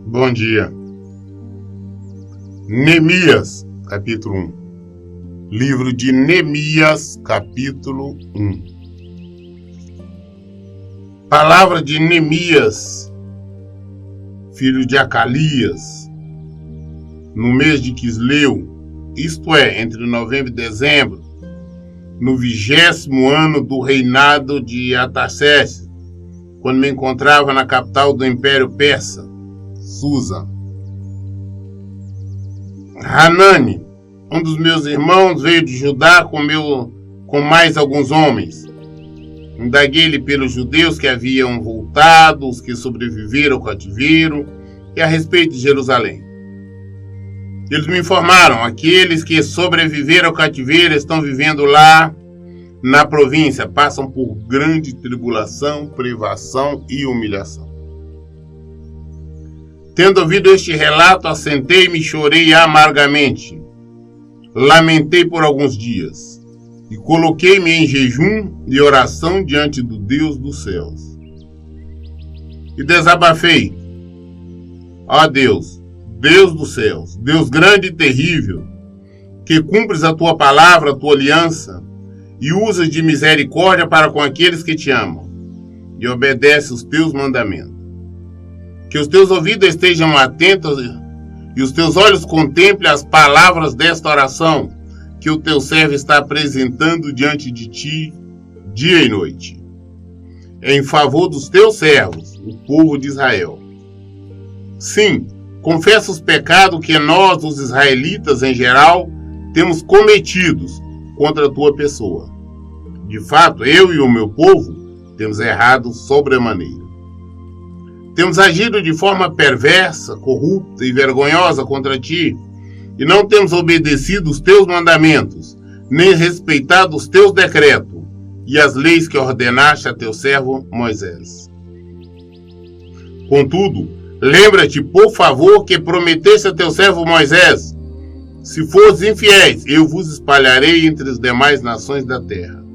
Bom dia. Neemias, capítulo 1. Livro de Neemias, capítulo 1. Palavra de Neemias, filho de Acalias, no mês de Quisleu, isto é, entre novembro e dezembro, no 20º ano do reinado de Artaxerxes, quando me encontrava na capital do Império Persa, Susa. Hanani, um dos meus irmãos, veio de Judá com mais alguns homens. Indaguei-lhe pelos judeus que haviam voltado, os que sobreviveram ao cativeiro, e a respeito de Jerusalém. Eles me informaram: aqueles que sobreviveram ao cativeiro estão vivendo lá na província, passam por grande tribulação, privação e humilhação. Tendo ouvido este relato, assentei-me e chorei amargamente. Lamentei por alguns dias e coloquei-me em jejum e oração diante do Deus dos céus. E desabafei: ó Deus, Deus dos céus, Deus grande e terrível, que cumpres a tua palavra, a tua aliança, e usas de misericórdia para com aqueles que te amam, e obedecem os teus mandamentos. Que os teus ouvidos estejam atentos e os teus olhos contemplem as palavras desta oração que o teu servo está apresentando diante de ti, dia e noite, em favor dos teus servos, o povo de Israel. Sim, confessa os pecados que nós, os israelitas em geral, temos cometidos contra a tua pessoa. De fato, eu e o meu povo temos errado sobremaneira. Temos agido de forma perversa, corrupta e vergonhosa contra ti, e não temos obedecido os teus mandamentos, nem respeitado os teus decretos e as leis que ordenaste a teu servo Moisés. Contudo, lembra-te, por favor, que prometeste a teu servo Moisés: se fores infiéis, eu vos espalharei entre as demais nações da terra.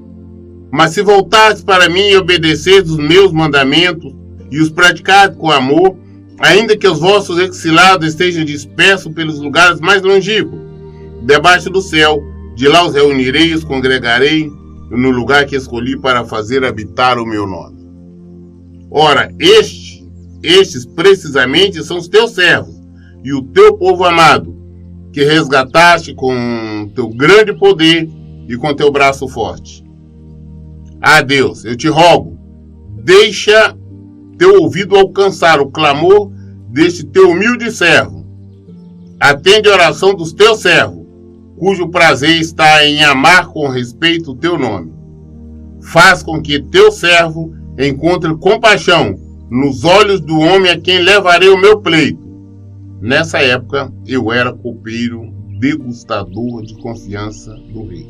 Mas se voltares para mim e obedeceres os meus mandamentos, e os praticar com amor, ainda que os vossos exilados estejam dispersos pelos lugares mais longínquos, debaixo do céu, de lá os reunirei e os congregarei no lugar que escolhi para fazer habitar o meu nome. Ora, estes precisamente são os teus servos e o teu povo amado, que resgataste com teu grande poder e com teu braço forte. Ah, Deus, eu te rogo, deixa teu ouvido alcançar o clamor deste teu humilde servo. Atende a oração dos teus servos, cujo prazer está em amar com respeito o teu nome. Faz com que teu servo encontre compaixão nos olhos do homem a quem levarei o meu pleito. Nessa época, eu era copeiro, degustador de confiança do rei.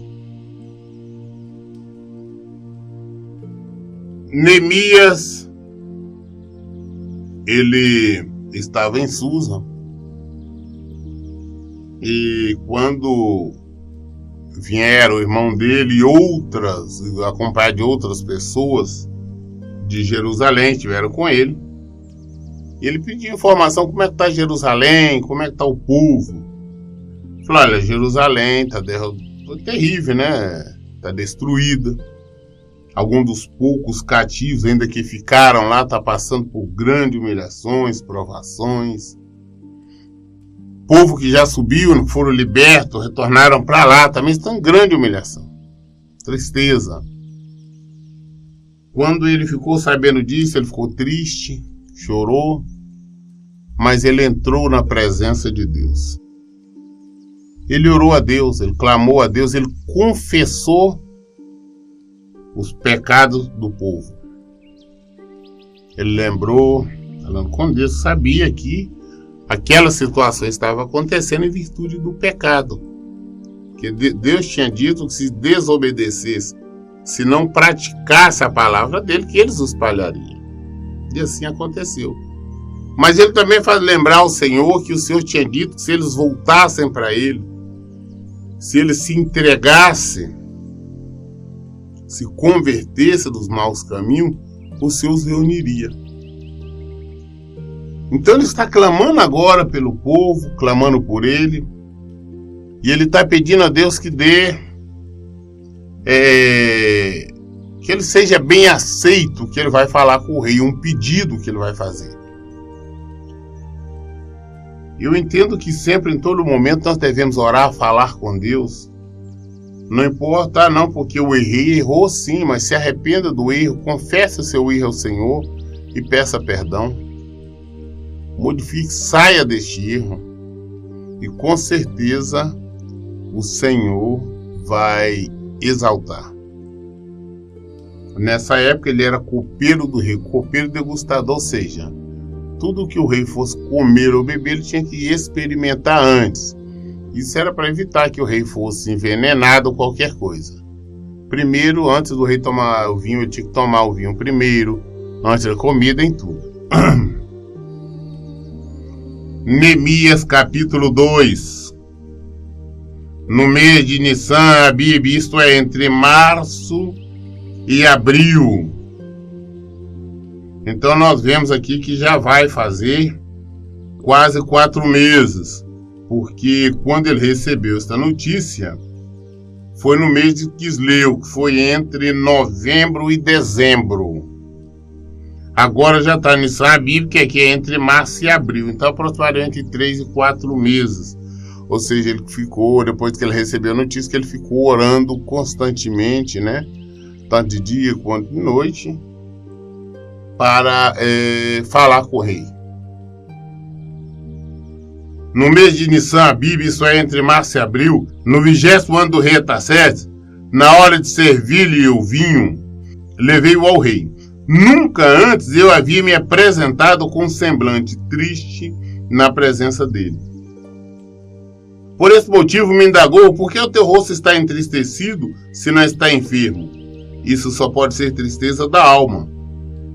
Neemias, ele estava em Susa, e quando vieram o irmão dele e acompanhado de outras pessoas de Jerusalém, estiveram com ele, ele pediu informação: como é que está Jerusalém, como é que está o povo. Falou: olha, Jerusalém está terrível, né? Está destruída. Alguns dos poucos cativos ainda que ficaram lá está passando por grandes humilhações, provações. Povo que já subiu, foram libertos, retornaram para lá, também estão em grande humilhação, tristeza. Quando ele ficou sabendo disso, ele ficou triste, chorou, mas ele entrou na presença de Deus. Ele orou a Deus, ele clamou a Deus, ele confessou os pecados do povo. Ele lembrou, falando com Deus, sabia que aquela situação estava acontecendo em virtude do pecado. Que Deus tinha dito que se desobedecesse, se não praticasse a palavra dele, que eles os espalhariam. E assim aconteceu. Mas ele também faz lembrar ao Senhor que o Senhor tinha dito que se eles voltassem para ele, se eles se entregassem se convertesse dos maus caminhos, você os reuniria. Então ele está clamando agora pelo povo, clamando por ele, e ele está pedindo a Deus que dê, que ele seja bem aceito, que ele vai falar com o rei, um pedido que ele vai fazer. Eu entendo que sempre, em todo momento, nós devemos orar, falar com Deus. Não importa, não, porque eu errou sim, mas se arrependa do erro, confesse o seu erro ao Senhor e peça perdão. Modifique, saia deste erro e com certeza o Senhor vai exaltar. Nessa época ele era copeiro do rei, copeiro degustador, ou seja, tudo que o rei fosse comer ou beber, ele tinha que experimentar antes. Isso era para evitar que o rei fosse envenenado ou qualquer coisa. Primeiro, antes do rei tomar o vinho, ele tinha que tomar o vinho primeiro, antes da comida, em tudo. Neemias capítulo 2. No mês de Nissan, Abib, isto é, entre março e abril. Então nós vemos aqui que já vai fazer quase 4 meses, porque quando ele recebeu esta notícia, foi no mês de Quisleu, que foi entre novembro e dezembro. Agora já está nisso a Bíblia, que é entre março e abril, então aproximadamente 3 e 4 meses. Ou seja, ele ficou, depois que ele recebeu a notícia, que ele ficou orando constantemente, né? Tanto de dia quanto de noite, para falar com o rei. No mês de Nissan, Abib, isso é entre março e abril, no 20º ano do rei Artaxerxes, na hora de servir-lhe o vinho, levei-o ao rei. Nunca antes eu havia me apresentado com um semblante triste na presença dele. Por esse motivo me indagou: por que o teu rosto está entristecido se não está enfermo? Isso só pode ser tristeza da alma.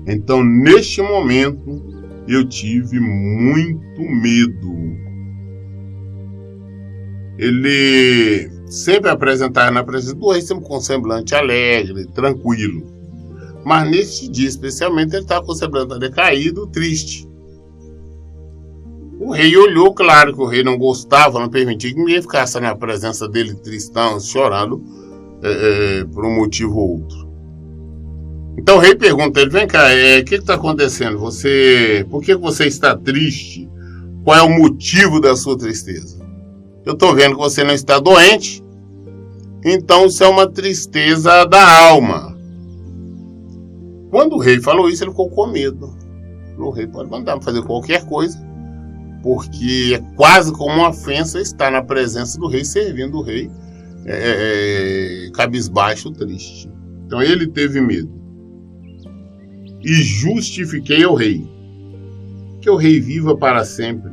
Então, neste momento, eu tive muito medo. Ele sempre apresentava na presença do rei, sempre com um semblante alegre, tranquilo. Mas neste dia, especialmente, ele estava com o semblante decaído, triste. O rei olhou, claro que o rei não gostava, não permitia que ninguém ficasse na presença dele tristão, chorando, por um motivo ou outro. Então o rei pergunta a ele: vem cá, o que está acontecendo? Por que você está triste? Qual é o motivo da sua tristeza? Eu estou vendo que você não está doente, então isso é uma tristeza da alma. Quando o rei falou isso, ele ficou com medo. O rei pode mandar fazer qualquer coisa, porque é quase como uma ofensa estar na presença do rei, servindo o rei, cabisbaixo, triste. Então ele teve medo. E justifiquei ao rei, que o rei viva para sempre.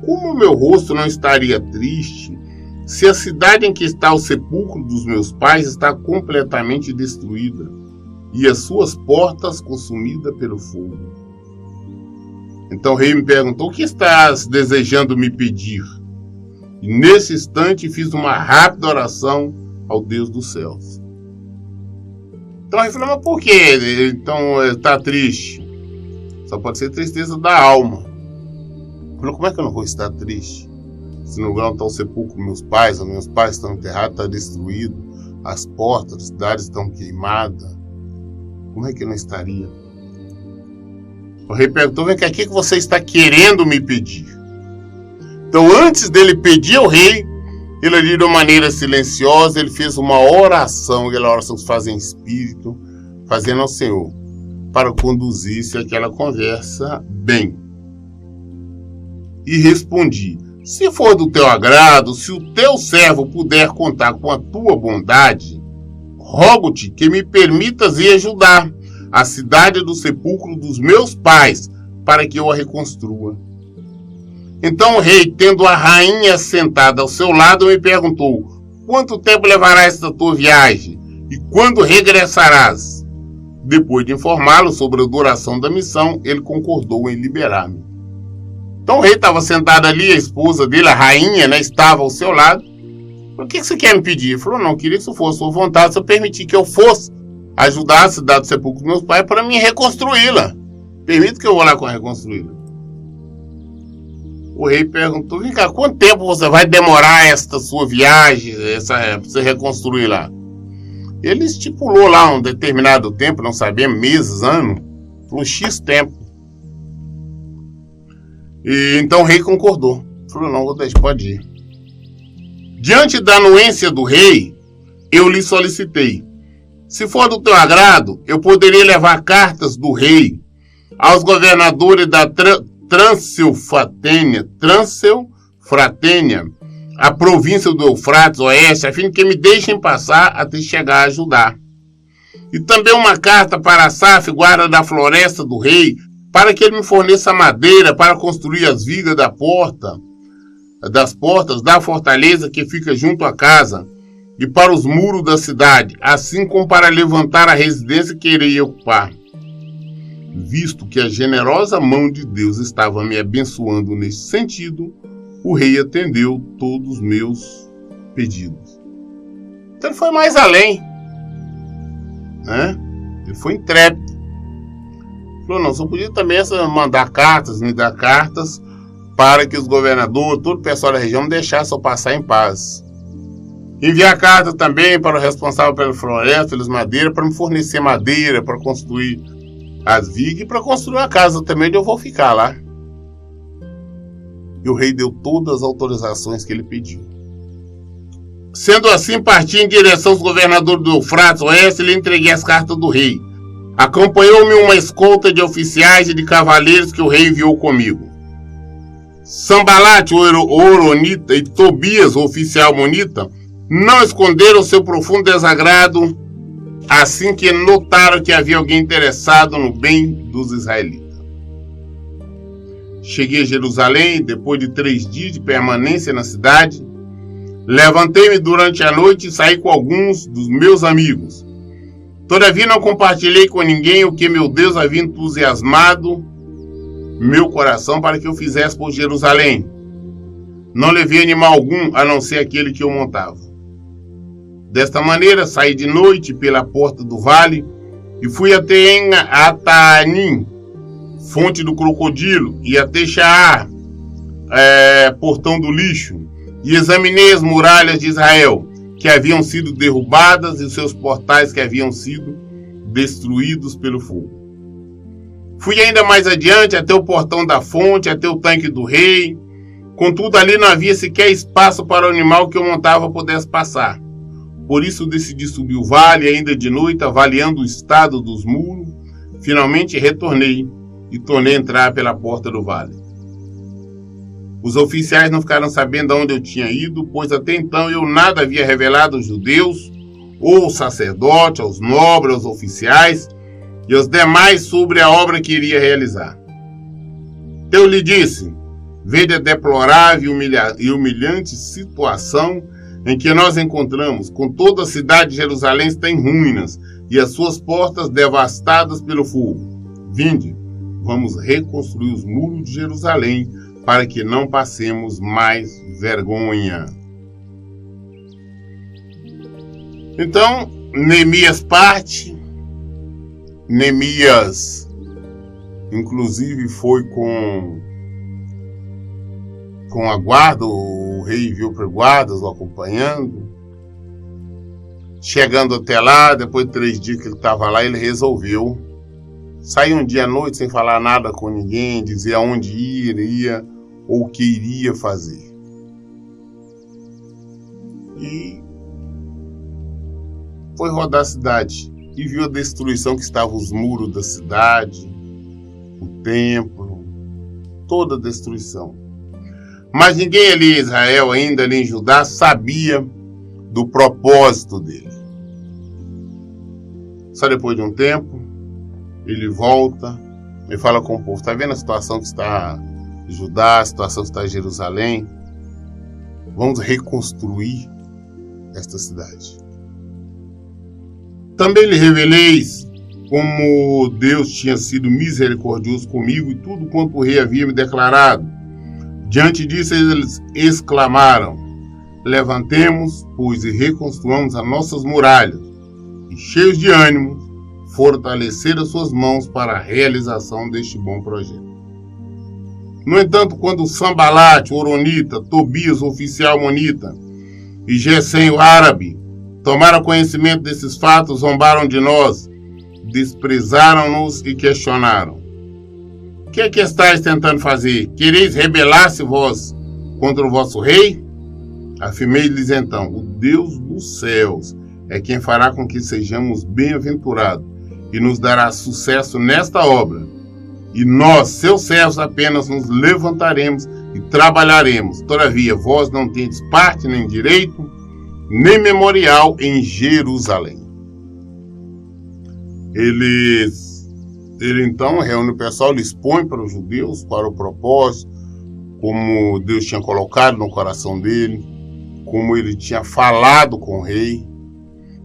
Como o meu rosto não estaria triste se a cidade em que está o sepulcro dos meus pais está completamente destruída e as suas portas consumidas pelo fogo? Então o rei me perguntou: o que estás desejando me pedir? E nesse instante fiz uma rápida oração ao Deus dos céus. Então o rei falou: mas por que então está triste? Só pode ser tristeza da alma. Eu falei: como é que eu não vou estar triste? Se no lugar está o sepulcro dos meus pais, os meus pais estão enterrados, está destruído, as portas das cidades estão queimadas. Como é que eu não estaria? O rei perguntou: vem cá, o que você está querendo me pedir? Então, antes dele pedir ao rei, ele ali de uma maneira silenciosa, ele fez uma oração, aquela oração que se faz em espírito, fazendo ao Senhor, para conduzir-se aquela conversa bem. E respondi: se for do teu agrado, se o teu servo puder contar com a tua bondade, rogo-te que me permitas ir ajudar a cidade do sepulcro dos meus pais, para que eu a reconstrua. Então o rei, tendo a rainha sentada ao seu lado, me perguntou: quanto tempo levará esta tua viagem? E quando regressarás? Depois de informá-lo sobre a duração da missão, ele concordou em liberar-me. Então o rei estava sentado ali, a esposa dele, a rainha, estava ao seu lado. O que você quer me pedir? Ele falou, não, eu queria que isso fosse sua vontade, se eu permitir que eu fosse ajudar a cidade do sepulcro dos meus pais para me reconstruí-la. Permita que eu vou lá reconstruí-la. O rei perguntou, vem cá, quanto tempo você vai demorar esta sua viagem, para você reconstruir lá? Ele estipulou lá um determinado tempo, não sabemos, meses, anos, por um X tempo. E então o rei concordou. Falou, não, pode ir. Diante da anuência do rei, eu lhe solicitei. Se for do teu agrado, eu poderia levar cartas do rei aos governadores da Transilfratênia, a província do Eufrates Oeste, a fim de que me deixem passar até chegar a ajudar. E também uma carta para Asaf, guarda da floresta do rei, para que ele me forneça madeira para construir as vigas das portas da fortaleza que fica junto à casa e para os muros da cidade, assim como para levantar a residência que irei ocupar. Visto que a generosa mão de Deus estava me abençoando nesse sentido, o rei atendeu todos os meus pedidos. Então ele foi mais além, né? Ele foi intrépido. Falou, não, só podia também mandar cartas, me dar cartas, para que os governadores, todo o pessoal da região me deixasse eu passar em paz. Enviar carta também para o responsável pela floresta, pelas madeiras, para me fornecer madeira, para construir as vigas e para construir a casa também onde eu vou ficar lá. E o rei deu todas as autorizações que ele pediu. Sendo assim, parti em direção aos governadores do Eufrates Oeste e lhe entreguei as cartas do rei. Acompanhou-me uma escolta de oficiais e de cavaleiros que o rei enviou comigo. Sambalate, o Oronita, e Tobias, o oficial monita, não esconderam seu profundo desagrado assim que notaram que havia alguém interessado no bem dos israelitas. Cheguei a Jerusalém, depois de 3 dias de permanência na cidade. Levantei-me durante a noite e saí com alguns dos meus amigos. Todavia não compartilhei com ninguém o que meu Deus havia entusiasmado meu coração para que eu fizesse por Jerusalém. Não levei animal algum, a não ser aquele que eu montava. Desta maneira, saí de noite pela porta do vale e fui até Ataanim, fonte do crocodilo, e até Shaar, portão do lixo, e examinei as muralhas de Israel, que haviam sido derrubadas, e os seus portais que haviam sido destruídos pelo fogo. Fui ainda mais adiante, até o portão da fonte, até o tanque do rei. Contudo, ali não havia sequer espaço para o animal que eu montava pudesse passar. Por isso decidi subir o vale, ainda de noite, avaliando o estado dos muros. Finalmente retornei e tornei a entrar pela porta do vale. Os oficiais não ficaram sabendo aonde eu tinha ido, pois até então eu nada havia revelado aos judeus, ou aos sacerdotes, aos nobres, aos oficiais e aos demais sobre a obra que iria realizar. Eu lhe disse, veja a deplorável e humilhante situação em que nós encontramos, com toda a cidade de Jerusalém está em ruínas e as suas portas devastadas pelo fogo. Vinde, vamos reconstruir os muros de Jerusalém para que não passemos mais vergonha. Então, Neemias parte. Neemias, inclusive, foi com a guarda, o rei viu por guardas o acompanhando. Chegando até lá, depois de 3 dias que ele estava lá, ele resolveu sair um dia à noite sem falar nada com ninguém, dizer aonde iria ou o que iria fazer. E foi rodar a cidade e viu a destruição que estavam os muros da cidade, o templo, toda a destruição. Mas ninguém ali em Israel, ainda ali em Judá, sabia do propósito dele. Só depois de um tempo, ele volta e fala com o povo, está vendo a situação que está em Judá, a situação que está em Jerusalém? Vamos reconstruir esta cidade. Também lhe reveleis como Deus tinha sido misericordioso comigo e tudo quanto o rei havia me declarado. Diante disso eles exclamaram, Levantemos, pois, e reconstruamos as nossas muralhas, e cheios de ânimo, fortalecer as suas mãos para a realização deste bom projeto. No entanto, quando Sambalate, o Horonita, Tobias, o oficial monita, e Gesem, o árabe, tomaram conhecimento desses fatos, zombaram de nós, desprezaram-nos e questionaram: o que é que estáis tentando fazer? Quereis rebelar-se vós contra o vosso rei? Afirmei-lhes então: o Deus dos céus é quem fará com que sejamos bem-aventurados e nos dará sucesso nesta obra. E nós, seus servos, apenas nos levantaremos e trabalharemos. Todavia, vós não tendes parte nem direito, nem memorial em Jerusalém. Ele então reúne o pessoal, ele expõe para os judeus, para o propósito, como Deus tinha colocado no coração dele, como ele tinha falado com o rei,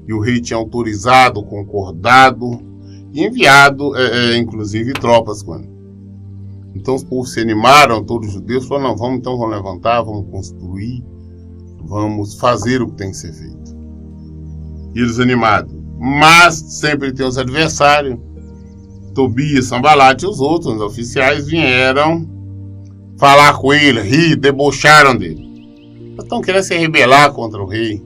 e o rei tinha autorizado, concordado, e enviado, inclusive, tropas com ele. Então os povos se animaram, todos os judeus, falaram: não, vamos levantar, vamos construir, vamos fazer o que tem que ser feito. E eles animados. Mas sempre tem os adversários, Tobias, Sambalate e os outros, os oficiais, vieram falar com ele, rir, debocharam dele. Estão querendo se rebelar contra o rei.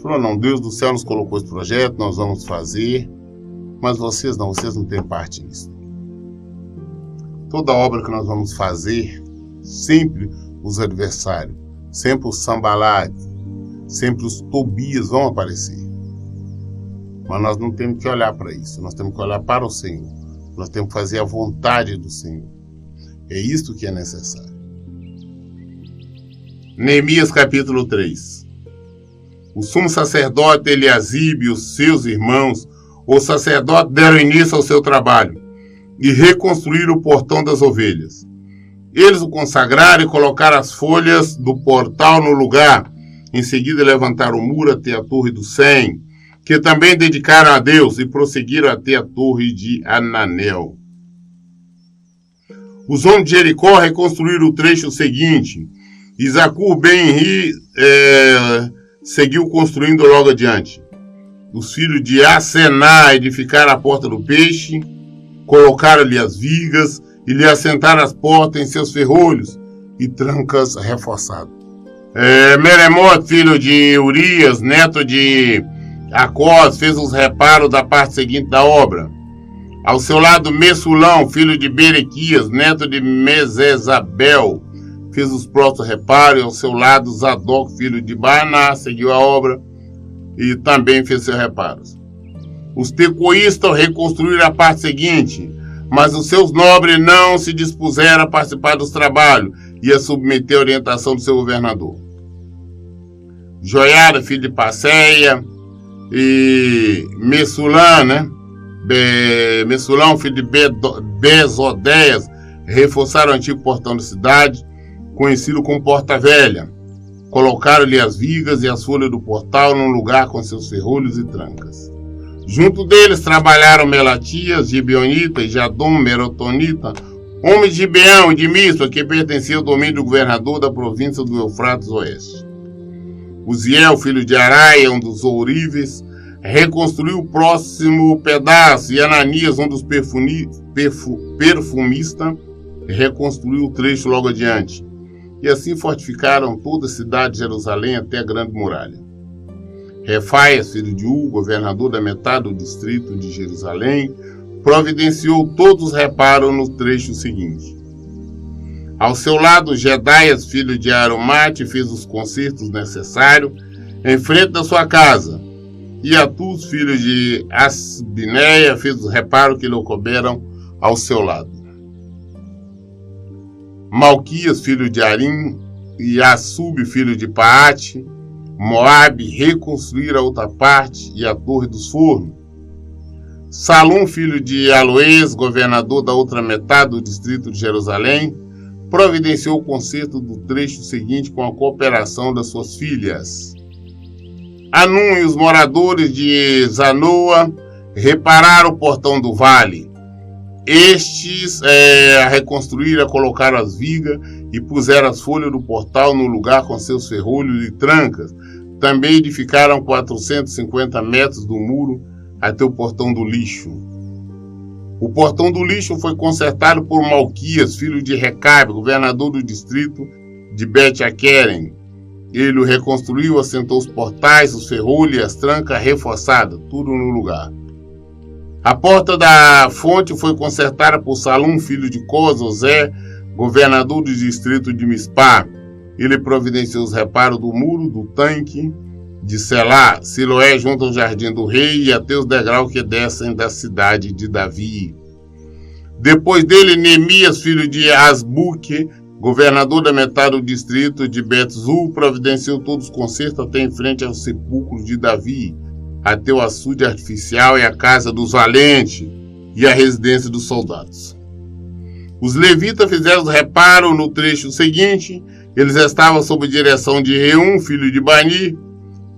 Falou: não, Deus do céu nos colocou esse projeto, nós vamos fazer, mas vocês não têm parte nisso. Toda obra que nós vamos fazer, sempre os adversários, sempre os Sambalate, sempre os Tobias vão aparecer. Mas nós não temos que olhar para isso, nós temos que olhar para o Senhor. Nós temos que fazer a vontade do Senhor. É isto que é necessário. Neemias capítulo 3. O sumo sacerdote Eliasibe e os seus irmãos, os sacerdotes, deram início ao seu trabalho e reconstruíram o portão das ovelhas. Eles o consagraram e colocaram as folhas do portal no lugar. Em seguida levantaram o muro até a torre do Sem, que também dedicaram a Deus, e prosseguiram até a torre de Ananel. Os homens de Jericó reconstruíram o trecho seguinte, e Zacur Ben-Ri seguiu construindo logo adiante. Os filhos de Asená edificaram a porta do peixe, colocaram-lhe as vigas e lhe assentaram as portas em seus ferrolhos e trancas reforçadas. Meremote, filho de Urias, neto de Acós, fez os reparos da parte seguinte da obra. Ao seu lado, Messulão, filho de Berequias, neto de Mesezabel, fez os próximos reparos. E ao seu lado, Zadok, filho de Baná, seguiu a obra e também fez seus reparos. Os tecoístas reconstruíram a parte seguinte, mas os seus nobres não se dispuseram a participar dos trabalhos e a submeter a orientação do seu governador. Joiada, filho de Passeia, e Messulão, Messulão, filho de Bezodeias, reforçaram o antigo portão da cidade, conhecido como Porta Velha. Colocaram-lhe as vigas e as folhas do portal num lugar com seus ferrolhos e trancas. Junto deles trabalharam Melatias, Gibeonita, e Jadom, Merotonita, homens de Gibeão e de Mispa, que pertenciam ao domínio do governador da província do Eufrates Oeste. Uziel, filho de Araia, um dos ouríveis, reconstruiu o próximo pedaço, e Ananias, um dos perfumistas, reconstruiu o trecho logo adiante. E assim fortificaram toda a cidade de Jerusalém até a grande muralha. Refaias, filho de U, governador da metade do distrito de Jerusalém, providenciou todos os reparos no trecho seguinte. Ao seu lado, Gedaias, filho de Aromate, fez os consertos necessários em frente da sua casa. E Atus, filho de Asbineia, fez os reparos que lhe couberam ao seu lado. Malquias, filho de Arim, e Assub, filho de Paate, Moabe, reconstruíram a outra parte e a torre dos fornos. Salum, filho de Aloés, governador da outra metade do distrito de Jerusalém, providenciou o conserto do trecho seguinte com a cooperação das suas filhas. Anum e os moradores de Zanoa repararam o portão do vale. Estes reconstruíram, colocaram as vigas e puseram as folhas do portal no lugar com seus ferrolhos e trancas. Também edificaram 450 metros do muro até o portão do lixo. O portão do lixo foi consertado por Malquias, filho de Recabe, governador do distrito de Bet-Aquerem. Ele o reconstruiu, assentou os portais, os ferrolhos e as trancas reforçadas, tudo no lugar. A porta da fonte foi consertada por Salum, filho de Cosozé, governador do distrito de Mispá. Ele providenciou os reparos do muro, do tanque de Selá, Siloé, junto ao jardim do rei e até os degraus que descem da cidade de Davi. Depois dele, Neemias, filho de Asbuque, governador da metade do distrito de Bet-Zur, providenciou todos os concertos até em frente ao sepulcro de Davi, até o açude artificial e a casa dos valentes e a residência dos soldados. Os levitas fizeram os reparos no trecho seguinte. Eles estavam sob direção de Reum, filho de Bani,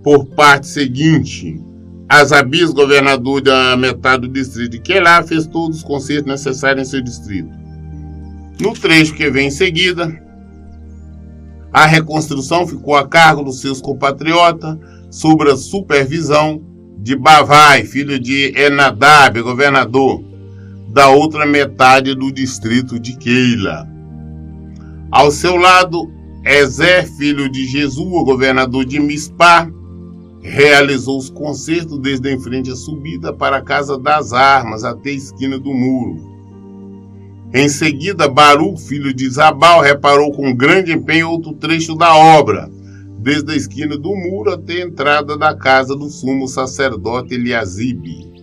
por parte seguinte. Asabias, governador da metade do distrito de Quelá, fez todos os concertos necessários em seu distrito. No trecho que vem em seguida, a reconstrução ficou a cargo dos seus compatriotas, sob a supervisão de Bavai, filho de Enadab, governador da outra metade do distrito de Keila. Ao seu lado, Ezer, filho de Jesua, governador de Mispá, realizou os concertos desde em frente à subida para a Casa das Armas até a esquina do muro. Em seguida, Baruch, filho de Zabal, reparou com grande empenho outro trecho da obra, desde a esquina do muro até a entrada da casa do sumo sacerdote Eliasibe.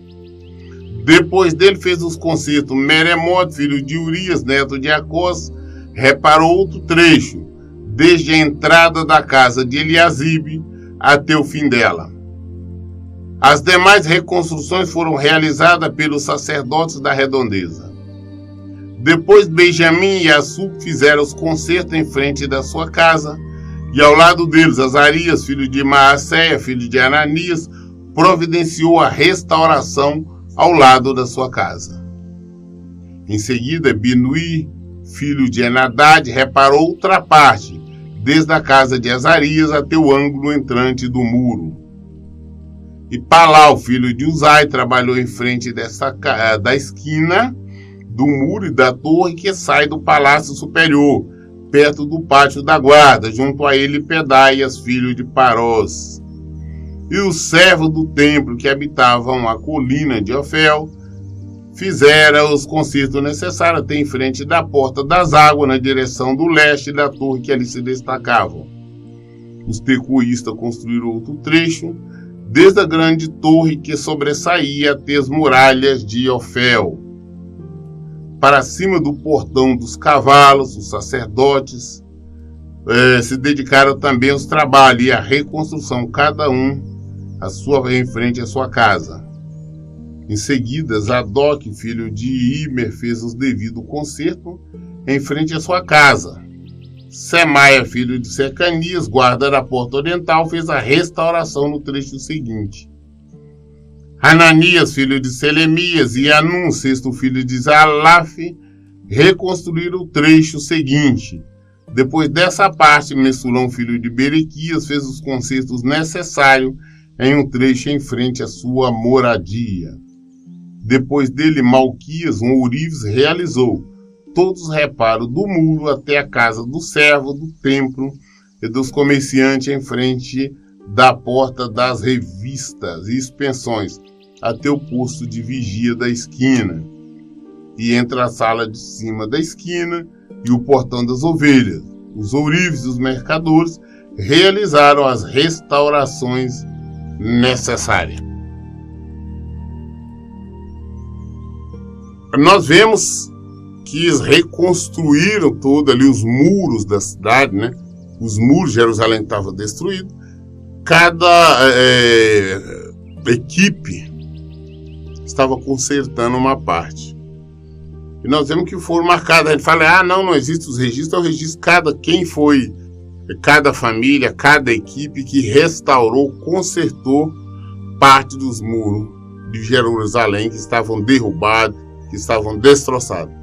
Depois dele fez os concertos Meremote, filho de Urias, neto de Acós, reparou outro trecho, desde a entrada da casa de Eliasibe até o fim dela. As demais reconstruções foram realizadas pelos sacerdotes da redondeza. Depois Benjamim e Assub fizeram os concertos em frente da sua casa, e ao lado deles Azarias, filho de Maacéia, filho de Ananias, providenciou a restauração ao lado da sua casa. Em seguida, Binui, filho de Enadad, reparou outra parte, desde a casa de Azarias até o ângulo entrante do muro. E Palau, filho de Uzai, trabalhou em frente da esquina do muro e da torre que sai do palácio superior, perto do pátio da guarda, junto a ele Pedaias, filho de Parós. E os servos do templo que habitavam a colina de Ofel fizeram os concertos necessários até em frente da porta das águas, na direção do leste da torre que ali se destacavam. Os tecoístas construíram outro trecho, desde a grande torre que sobressaía até as muralhas de Ofel. Para cima do portão dos cavalos, os sacerdotes se dedicaram também aos trabalhos e à reconstrução, cada um em frente à sua casa. Em seguida, Zadok, filho de Imer, fez os devidos concertos em frente à sua casa. Semaia, filho de Secanias, guarda da porta oriental, fez a restauração no trecho seguinte. Hananias, filho de Selemias, e Anum, sexto filho de Zalaf, reconstruíram o trecho seguinte. Depois dessa parte, Messulão, filho de Berequias, fez os concertos necessários em um trecho em frente à sua moradia. Depois dele, Malquias, um ourives, realizou todos os reparos do muro até a casa do servo, do templo e dos comerciantes em frente da porta das revistas e expensões, até o posto de vigia da esquina, e entre a sala de cima da esquina e o portão das ovelhas. Os ourives e os mercadores realizaram as restaurações necessárias. Nós vemos que eles reconstruíram todos ali os muros da cidade, né? Os muros de Jerusalém estavam destruídos. Cada equipe estava consertando uma parte. E nós vemos que foram marcados. A gente fala, não existe os registros. É o registro cada família, cada equipe que restaurou, consertou parte dos muros de Jerusalém que estavam derrubados que estavam destroçados.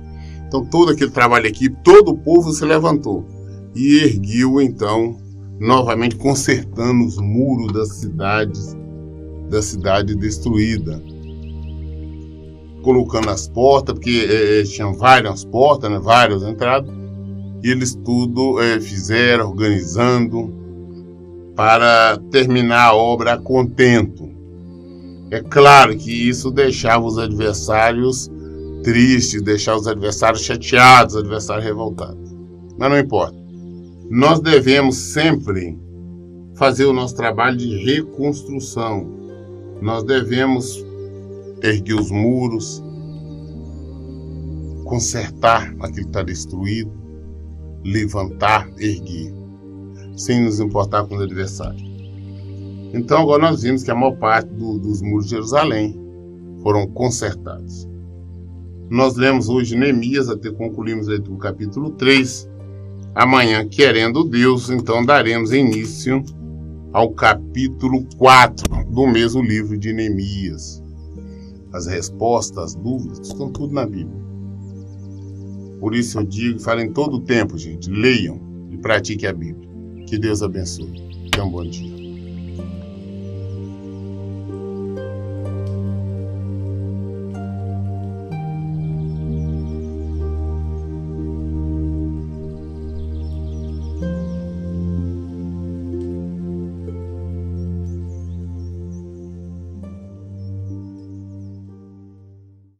Então todo aquele trabalho de equipe, todo o povo se levantou e ergueu então, novamente consertando os muros da cidade destruída. Colocando as portas, porque tinham várias portas, né, várias entradas, e eles tudo fizeram, organizando, para terminar a obra a contento. É claro que isso deixava os adversários tristes, deixava os adversários chateados, os adversários revoltados. Mas não importa. Nós devemos sempre fazer o nosso trabalho de reconstrução. Nós devemos erguer os muros, consertar aquilo que está destruído, levantar, erguer, sem nos importar com os adversários. Então agora nós vimos que a maior parte dos muros de Jerusalém foram consertados. Nós lemos hoje Neemias, até concluímos a leitura do capítulo 3. Amanhã, querendo Deus, então daremos início ao capítulo 4 do mesmo livro de Neemias. As respostas, as dúvidas, estão tudo na Bíblia. Por isso eu digo, falo em todo o tempo, gente, leiam e pratiquem a Bíblia. Que Deus abençoe. Tenham um bom dia.